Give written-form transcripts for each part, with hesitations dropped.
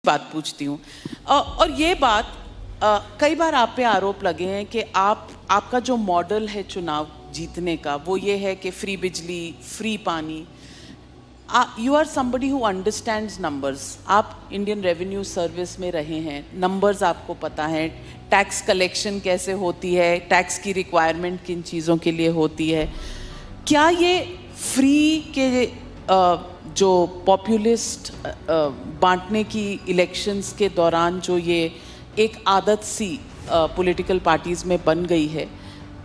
बात पूछती हूँ और ये बात कई बार आप पे आरोप लगे हैं कि आपका जो मॉडल है चुनाव जीतने का वो ये है कि फ्री बिजली, फ्री पानी। You are somebody who understands numbers. आप इंडियन रेवेन्यू सर्विस में रहे हैं, नंबर्स आपको पता है, टैक्स कलेक्शन कैसे होती है, टैक्स की रिक्वायरमेंट किन चीज़ों के लिए होती है। क्या ये फ्री के जो पॉपुलिस्ट बांटने की इलेक्शंस के दौरान जो ये एक आदत सी पॉलिटिकल पार्टीज़ में बन गई है,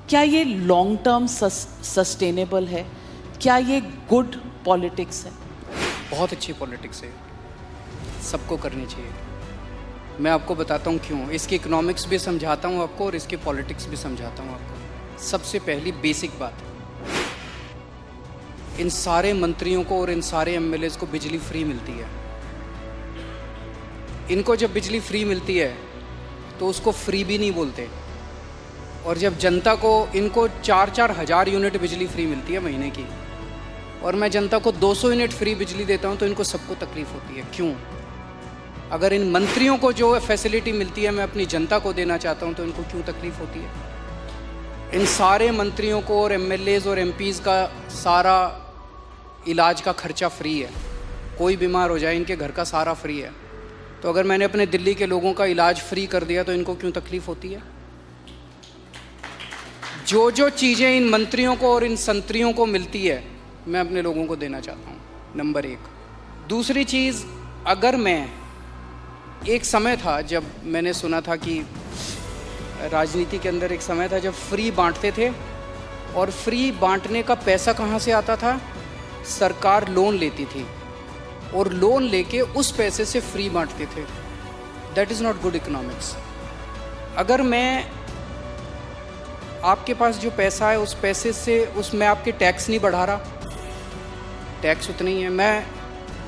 क्या ये लॉन्ग टर्म सस्टेनेबल है? क्या ये गुड पॉलिटिक्स है? बहुत अच्छी पॉलिटिक्स है, सबको करनी चाहिए। मैं आपको बताता हूँ क्यों। इसकी इकोनॉमिक्स भी समझाता हूँ आपको और इसकी पॉलिटिक्स भी समझाता हूँ आपको। सबसे पहली बेसिक बात, इन सारे मंत्रियों को और इन सारे एमएलएज को बिजली फ्री मिलती है। इनको जब बिजली फ्री मिलती है तो उसको फ्री भी नहीं बोलते, और जब जनता को, इनको 4-4 हज़ार यूनिट बिजली फ्री मिलती है महीने की, और मैं जनता को 200 यूनिट फ्री बिजली देता हूं, तो इनको सबको तकलीफ होती है। क्यों? अगर इन मंत्रियों को जो फैसिलिटी मिलती है मैं अपनी जनता को देना चाहता हूं, तो इनको क्यों तकलीफ होती है? इन सारे मंत्रियों को और एमएलएज और एमपीज़ का सारा इलाज का खर्चा फ्री है। कोई बीमार हो जाए इनके घर का सारा फ्री है। तो अगर मैंने अपने दिल्ली के लोगों का इलाज फ्री कर दिया तो इनको क्यों तकलीफ होती है? जो जो चीज़ें इन मंत्रियों को और इन संतरियों को मिलती है मैं अपने लोगों को देना चाहता हूँ, नंबर 1। दूसरी चीज़, अगर मैं, एक समय था जब मैंने सुना था कि राजनीति के अंदर एक समय था जब फ्री बांटते थे, और फ्री बांटने का पैसा कहाँ से आता था? सरकार लोन लेती थी और लोन लेके उस पैसे से फ्री बांटते थे। That is not good economics. अगर मैं, आपके पास जो पैसा है उस पैसे से, उसमें आपके टैक्स नहीं बढ़ा रहा, टैक्स उतना ही है, मैं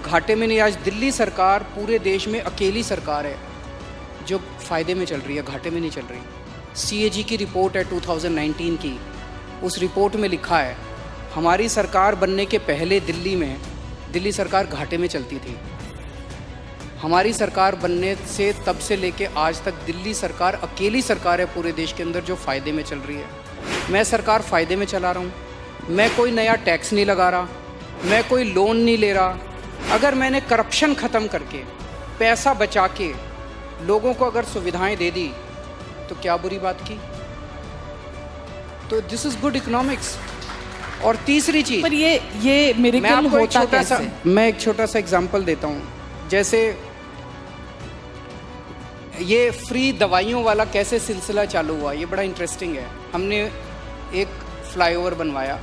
घाटे में नहीं। आज दिल्ली सरकार पूरे देश में अकेली सरकार है जो फ़ायदे में चल रही है, घाटे में नहीं चल रही। सीएजी की रिपोर्ट है 2019 की, उस रिपोर्ट में लिखा है हमारी सरकार बनने के पहले दिल्ली सरकार घाटे में चलती थी। हमारी सरकार बनने से तब से लेके आज तक दिल्ली सरकार अकेली सरकार है पूरे देश के अंदर जो फ़ायदे में चल रही है। मैं सरकार फ़ायदे में चला रहा हूँ, मैं कोई नया टैक्स नहीं लगा रहा, मैं कोई लोन नहीं ले रहा। अगर मैंने करप्शन ख़त्म करके, पैसा बचा के लोगों को अगर सुविधाएं दे दी तो क्या बुरी बात की? तो दिस इज़ गुड इकोनॉमिक्स। और तीसरी चीज़, पर ये मिरेकल होता कैसे? मैं एक छोटा सा एग्जांपल देता हूँ। जैसे ये फ्री दवाइयों वाला कैसे सिलसिला चालू हुआ, ये बड़ा इंटरेस्टिंग है। हमने एक फ्लाईओवर बनवाया,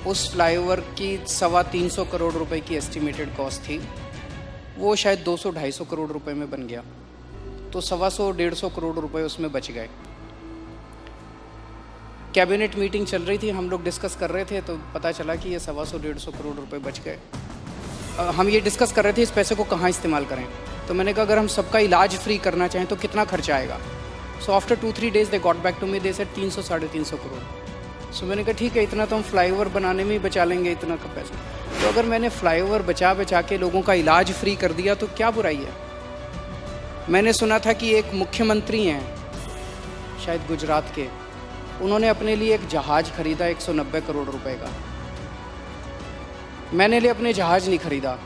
उस फ्लाईओवर की 325 करोड़ रुपए की एस्टिमेटेड कॉस्ट थी, वो शायद 200-250 करोड़ रुपए में बन गया, तो 125 करोड़ रुपए उसमें बच गए। कैबिनेट मीटिंग चल रही थी, हम लोग डिस्कस कर रहे थे, तो पता चला कि ये 125 करोड़ रुपए बच गए। हम ये डिस्कस कर रहे थे इस पैसे को कहाँ इस्तेमाल करें। तो मैंने कहा अगर हम सबका इलाज फ्री करना चाहें तो कितना खर्चा आएगा? So after 2-3 days they got back to me, they said 300-350 crore. So मैंने कहा ठीक है, इतना तो हम फ्लाईओवर बनाने में ही बचा लेंगे, इतना का पैसा। तो अगर मैंने फ्लाईओवर बचा के लोगों का इलाज फ्री कर दिया तो क्या बुराई है? मैंने सुना था कि एक मुख्यमंत्री हैं शायद गुजरात के, उन्होंने अपने लिए एक जहाज़ खरीदा 190 करोड़ रुपए का। मैंने लिए अपने जहाज़ नहीं खरीदा,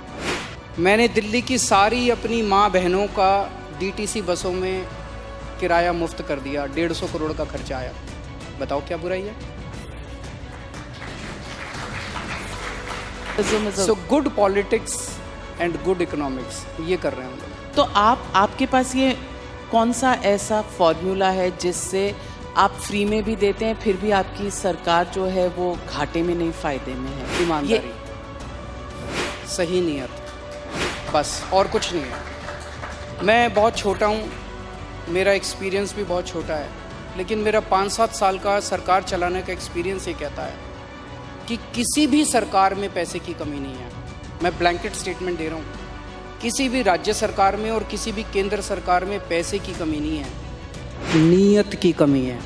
मैंने दिल्ली की सारी अपनी माँ बहनों का डीटीसी बसों में किराया मुफ्त कर दिया, 150 करोड़ का खर्चा आया। बताओ क्या बुराई है? So good politics and good economics, ये कर रहे हैं हम लोग। तो आपके पास ये कौन सा ऐसा फॉर्मूला है जिससे आप फ्री में भी देते हैं फिर भी आपकी सरकार जो है वो घाटे में नहीं, फ़ायदे में है? ईमानदारी, सही नियत, बस और कुछ नहीं है। मैं बहुत छोटा हूँ, मेरा एक्सपीरियंस भी बहुत छोटा है, लेकिन मेरा 5-7 साल का सरकार चलाने का एक्सपीरियंस ये कहता है कि किसी भी सरकार में पैसे की कमी नहीं है। मैं ब्लैंकेट स्टेटमेंट दे रहा हूँ, किसी भी राज्य सरकार में और किसी भी केंद्र सरकार में पैसे की कमी नहीं है, नीयत की कमी है।